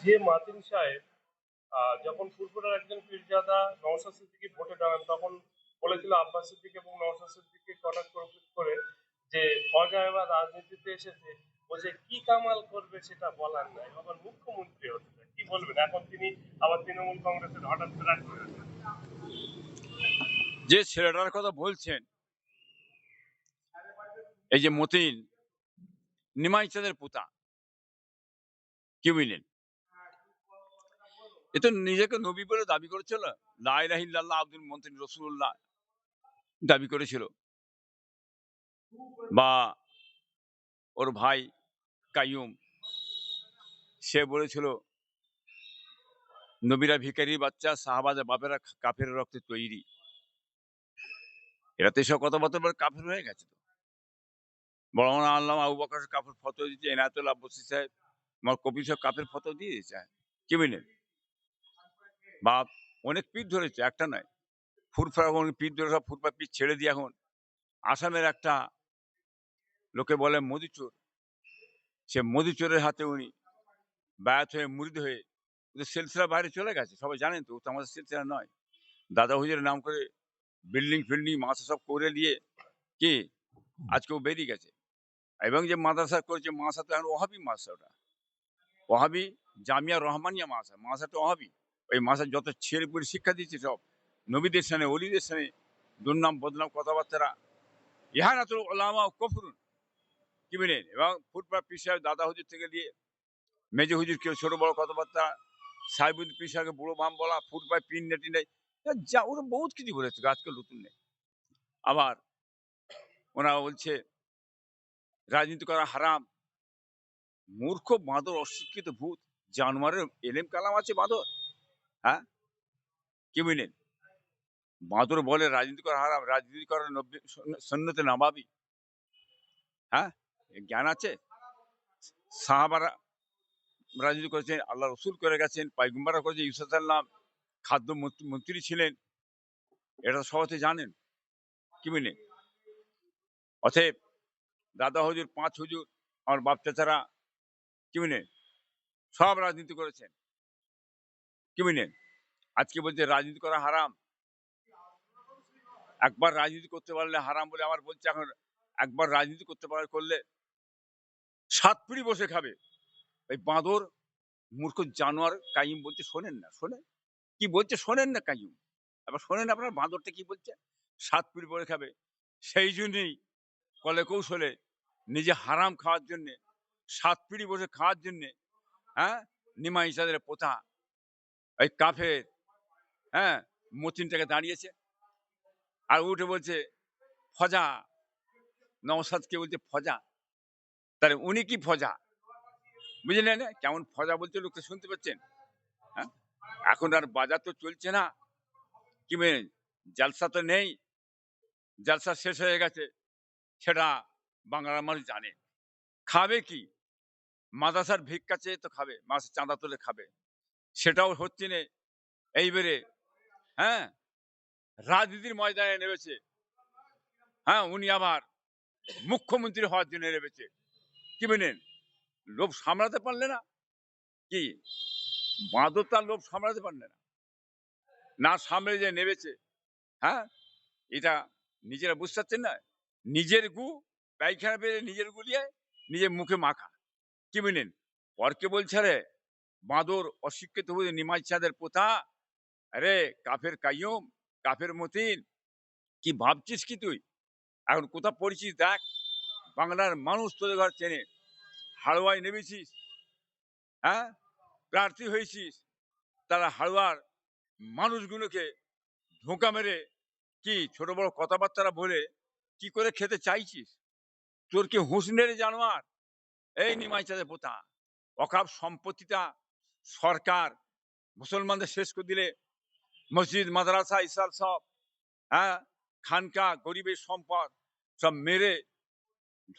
যে মাতিন সাহেব যখন ফুরফুরার একজন পীরজাদা নওশাদ সিদ্দিকী ভোটে দাঁড়ান তখন বলেছিল আব্বাস সিদ্দিক এবং নওশাদ সিদ্দিককে কটাক্ষ করে যে ফজা এবার রাজনীতিতে এসেছে, বলছে কি কামাল করবে সেটা বলার নাই, আবার মুখ্যমন্ত্রী হতে চায়। কি বলবেন, এখন তিনি আবার তৃণমূল কংগ্রেসের হঠাৎ ট্র্যাক করেছেন? যে ছেলেটার কথা বলছেন, এই যে মতিন নিমাই চাঁদের পোতা, কি বুঝলেন? এ তো নিজেকে নবী বলে দাবি করেছিল, লা ইলাহা ইল্লাল্লাহ আব্দুল মতিন রসুল্লাহ দাবি করেছিল। বা ওর ভাই কাইয়ুম, সে বলেছিল নবীরা ভিখারির বাচ্চা, সাহাবাদের বাপেরা কাফের রক্তে তৈরি। এরা তো এসব কথাবার্তা বলে কাফের হয়ে গেছে। তো বড় আল্লাহ আবু বকর কাফের ফটো দিচ্ছে, এনায়তুল্লাহ বসি সাহেব আমার কবি সব কাফের ফটো দিয়ে দিচ্ছে, কি বুঝলেন? বাপ অনেক পীর ধরেছে, একটা নয়, ফুরফুরা অনেক পীর ধরে, সব ফুরফুরা পীর ছেড়ে দিয়ে এখন আসামের একটা লোকে বলে মধুচোর, সে মধুচোরের হাতে উনি বায়াত হয়ে মুরিদ হয়ে সিলসিলা বাইরে চলে গেছে। সবাই জানেন তো, ও তো আমাদের সিলসিলা নয়। দাদা হুজুরের নাম করে বিল্ডিং ফিল্ডিং মাসা সব করে নিয়ে কি আজকে ও বেরিয়ে গেছে। এবং যে মাদ্রাসা করেছে, মাসা তো এখন ওহাবি মাসা, ওটা ওহাবি জামিয়া রহমানিয়া মাসা, মাসাটা ওহাবি। ওই মাসা যত ছেড়ে পুড়ে শিক্ষা দিচ্ছে সব নবীদের সামনে অলিদের সামনে দুর্নাম বদনাম কথাবার্তা, ইহানাতুল উলামা ও কফরুন, কি বলেন? এবং ফুটপাত পীর সাহেব দাদা হুজুর থেকে নিয়ে মেজে হুজুর কেউ ছোট বড় কথাবার্তা, সাহেবুদ্দিন পীর সাহেবকে বুড়ো ভাম বলা, ফুটপাত পিন নেটি নেই, যা ওরা বহুত কিছু বলেছে, আজকে নতুন নেই। আবার ওরা বলছে রাজনীতি করা হারাম। মূর্খ বাঁদর, অশিক্ষিত ভূত জানোয়ারের এলেম কালাম আছে বাঁদর, হ্যাঁ, কি বুঝলেন? বাঁদর বলে রাজনীতি করা হারাম, রাজনীতি করার সন্ন্যতে নামাবি, হ্যাঁ, জ্ঞান আছে? সাহাবারা রাজনীতি করেছেন, আল্লাহ রসুল করে গেছেন, পাইগম্বারা করেছেন, ইউসুফ সাল্লাম খাদ্য মন্ত্রী ছিলেন, এটা সবাই জানেন, কি বুঝলেন? অতএব দাদা হুজুর, পাঁচ হুজুর, আমার বাপ চাচারা, কি বুঝলেন, সব রাজনীতি করেছেন, কি বুঝলেন? আজকে বলছে রাজনীতি করা হারাম। একবার রাজনীতি করতে পারলে হারাম বলে আমার বলছে, এখন একবার রাজনীতি করলে 7 পিঁড়ি বসে খাবে। ওই বাঁদর মূর্খ জানোয়ার কাইম বলছে, শোনেন না? শোনেন কি বলছে? শোনেন না কাইম? এবার শোনেন আপনার বাঁদরটা কি বলছে? 7 পিঁড়ি বসে খাবে। সেই জন্যই কলে কৌশলে নিজে হারাম খাওয়ার জন্যে, 7 পিঁড়ি বসে খাওয়ার জন্যে, হ্যাঁ, নিমাই চাঁদের পোতা ওই কাফের, হ্যাঁ, মতিনটাকে দাঁড়িয়েছে আর উঠে বলছে ফজা, নওশাদকে বলছে ফজা। তাহলে উনি কি ফজা? বুঝলেন কেমন ফজা বলছে? লোকটা শুনতে পাচ্ছেন? হ্যাঁ, এখন আর বাজার তো চলছে না, কি মেয়ে, জালসা তো নেই, জালসা শেষ হয়ে গেছে, সেটা বাংলার মানুষ জানে। খাবে কি? মাদ্রাসার ভিক্ষা চেয়ে তো খাবে, মাসে চাঁদা তুলে খাবে, সেটাও হচ্ছে না। এইবারে, হ্যাঁ, রাজনীতির ময়দানে নেমেছে, হ্যাঁ, উনি আবার মুখ্যমন্ত্রী হওয়ার জন্য নেমেছে, কি বলেন? লোভ সামলাতে পারলে না, কি বাঁদর তার লোভ সামলাতে পারলে না, না সামলে যে নেমেছে, হ্যাঁ, এটা নিজেরা বুঝতে পারছেন না? নিজের গু পায়খানা পেরে নিজের গুলিয়ে নিজের মুখে মাখা, কি বুঝলেন? পরকে বলছে রে বাঁদর, অশিক্ষিত হয়ে নিমাই চাঁদের পোতা, আরে কাফের কাইয়ুম, কাফের মতিন, কি ভাবছিস কি তুই? এখন কোথা পড়েছিস দেখ, বাংলার মানুষ তোদের ঘর চেনে, হালুয়ায় নেমেছিস, হ্যাঁ, প্রার্থী হয়েছিস, তারা হালুয়ার মানুষগুলোকে ধোঁকা মেরে কি ছোট বড় কথাবার্তা বলে কি করে খেতে চাইছিস? তোর কি হুঁশ নেই রে জানোয়ার? এই নিমাই চাঁদের পোতা, অকাপ সম্পত্তিটা সরকার মুসলমানদের শেষ করে দিলে, মসজিদ মাদ্রাসা ইসাল সব, হ্যাঁ, খানকা গরিবের সম্পদ সব মেরে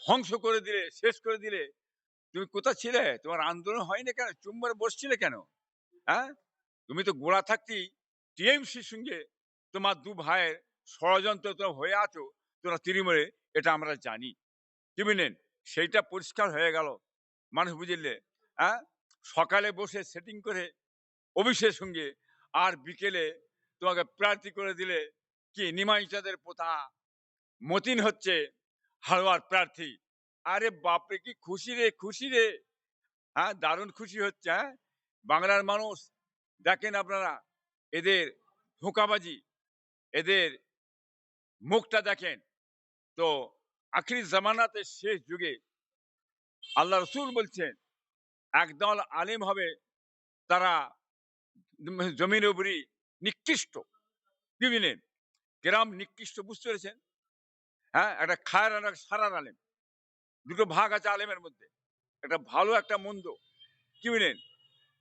ধ্বংস করে দিলে, শেষ করে দিলে। তুমি কোথায় ছিলে? তোমার আন্দোলন হয়নি কেন? চুম্বরে বসছিলে কেন? হ্যাঁ, তুমি তো গোড়া থাকতেই টিএমসির সঙ্গে তোমার দু ভাইয়ের ষড়যন্ত্র তোমরা হয়ে আছো, তোমরা তৃণমূলে, এটা আমরা জানি, কি বুঝলেন? সেইটা পরিষ্কার হয়ে গেল, মানুষ বুঝলে, হ্যাঁ, সকালে বসে সেটিং করে অফিসের সঙ্গে, আর বিকেলে তোমাকে প্রার্থী করে দিলে কি নিমাই চাঁদের পোতা মতিন হচ্ছে হালুয়ার প্রার্থী। আরে বাপরে, কি খুশি রে, খুশি রে। হ্যাঁ, দারুণ খুশি হচ্ছে। হ্যাঁ, বাংলার মানুষ দেখেন আপনারা, এদের ধোঁকাবাজি, এদের মুখটা দেখেন। তো আখিরি জামানাতে শেষ যুগে আল্লাহ রসুল বলছেন একদল আলেম হবে, তারা জমির উপরই নিকৃষ্ট। কি বুঝলেন? কেরাম নিকৃষ্ট, বুঝতে পেরেছেন? হ্যাঁ, একটা খায়ের আর একটা সারার আলেম, দুটো ভাগ আছে আলেমের মধ্যে, একটা ভালো একটা মন্দ। কি বুঝলেন?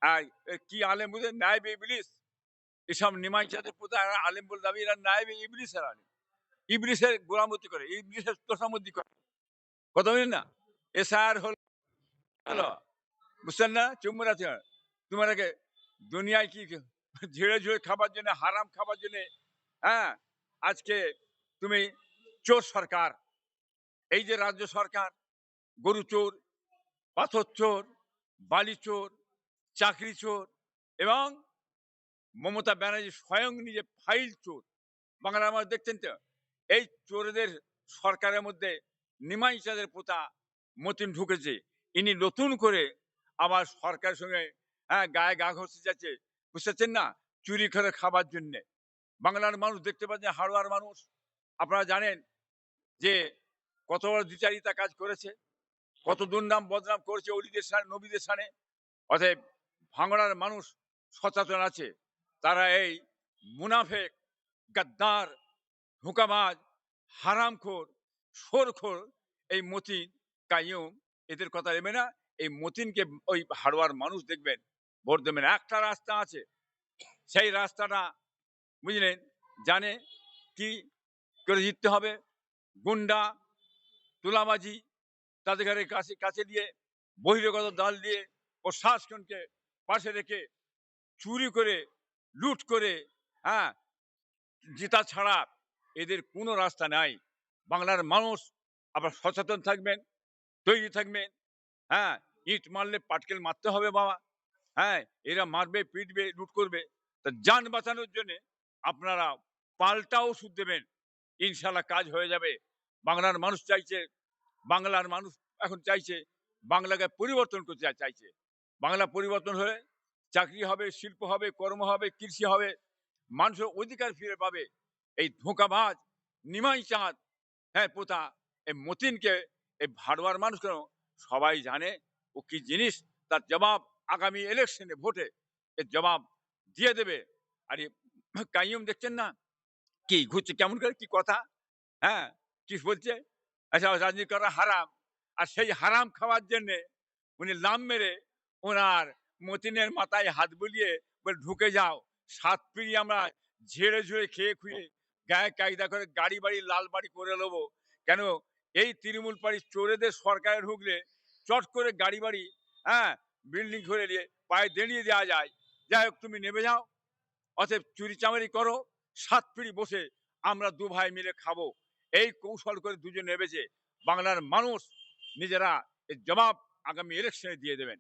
আর কি আলেম বুঝলেন? নায়েবে ইবলিস। এসব নিমাই চাঁদের পোতা এরা আলেম বলে দাবি, এরা নায়েবে ইবলিসের আলেম। ইবলিসের গোলামতি করে, ইবলিসের তোষামতি করে। কথা বুঝলেন না? এসআর হলো, বুঝছেন না? চুম্বর আছে। তোমাকে দুনিয়ায় কি ঝেড়ে ঝুড়ে খাবার জন্য, হারাম খাবার জন্য, হ্যাঁ, আজকে তুমি চোর সরকার। এই যে রাজ্য সরকার, গরু চোর, পাথর চোর, বালি চোর, চাকরি চোর, এবং মমতা ব্যানার্জি স্বয়ং নিজে ফাইল চোর। বাংলার মানুষ দেখছেন তো? এই চোরদের সরকারের মধ্যে নিমাই চাঁদের পোতা মতিন ঢুকেছে। ইনি নতুন করে আবার সরকারের সঙ্গে, হ্যাঁ, গায়ে গা ঘষতে যাচ্ছে, বুঝতে পারছেন না? চুরি করে খাবার জন্যে। বাংলার মানুষ দেখতে পাচ্ছেন, হাড়োয়ার মানুষ, আপনারা জানেন যে কত বড় দ্বিচারিতা কাজ করেছে, কত দুর্নাম বদনাম করেছে অলিদের সানে, নবীদের সানে। অতএব ভাঙড়ার মানুষ সচেতন আছে। তারা এই মুনাফেক, গাদ্দার, ধোঁকাবাজ, হারামখোর, সোরখোর, এই মতিন, কাইয়ুম, এদের কথা নেবে না। এই মতিনকে ওই হাড়োয়ার মানুষ দেখবেন ভোট দেবেন। একটা রাস্তা আছে, সেই রাস্তাটা বুঝলেন, জানে কি করে জিততে হবে। গুন্ডা, তুলাবাজি, তাদের ঘরে কাছে কাছে দিয়ে, বহিরাগত দল দিয়ে, প্রশাসনকে পাশে রেখে, চুরি করে, লুট করে, হ্যাঁ, জেতা ছাড়া এদের কোনো রাস্তা নাই। বাংলার মানুষ আবার সচেতন থাকবেন, তৈরি থাকবেন। হ্যাঁ, ইট মারলে পাটকেল মারতে হবে বাবা। হ্যাঁ, এরা মারবে, পিটবে, লুট করবে। তা যান বাঁচানোর জন্য আপনারা পাল্টা ওষুধ দেবেন, ইনশাল্লাহ কাজ হয়ে যাবে। বাংলার মানুষ চাইছে, বাংলার মানুষ এখন চাইছে বাংলাকে পরিবর্তন করতে চাইছে। বাংলা পরিবর্তন হলে চাকরি হবে, শিল্প হবে, কর্ম হবে, কৃষি হবে, মানুষের অধিকার ফিরে পাবে। এই ধোঁকাবাজ নিমাই চাঁদ, হ্যাঁ, পোতা, এই মতিনকে, এই ভাড়ুয়ার মানুষ কেন, সবাই জানে ও কি জিনিস। তার জবাব আগামী ইলেকশনে, ভোটে এর জবাব দিয়ে দেবে। আর এই কাইয়ুম দেখছেন না কি ঘুরছে, কেমন করে, কি কথা, হ্যাঁ, কি বলছে? আচ্ছা, রাজনীতি করা হারাম, আর সেই হারাম খাওয়ার জন্যে উনি লাম মেরে ওনার মতিনের মাথায় হাত বুলিয়ে বলে ঢুকে যাও, সাত পিঁড়ি আমরা ঝেড়ে ঝুড়ে খেয়ে খুয়ে গায়ে কায়দা করে গাড়ি বাড়ি লাল বাড়ি করে নেবো। কেন? এই তৃণমূল পার্টি চোরেদের সরকারে ঢুকলে চট করে গাড়ি বাড়ি, হ্যাঁ, বিল্ডিং করে নিয়ে পায়ে দাঁড়িয়ে দেওয়া যায়। যাই হোক, তুমি নেমে যাও, অতএব চুরি চামারি করো, সাত পিঁড়ি বসে আমরা দু ভাই মিলে খাবো। এই কৌশল করে দুজন নেমেছে। বাংলার মানুষ নিজেরা এর জবাব আগামী ইলেকশনে দিয়ে দেবেন।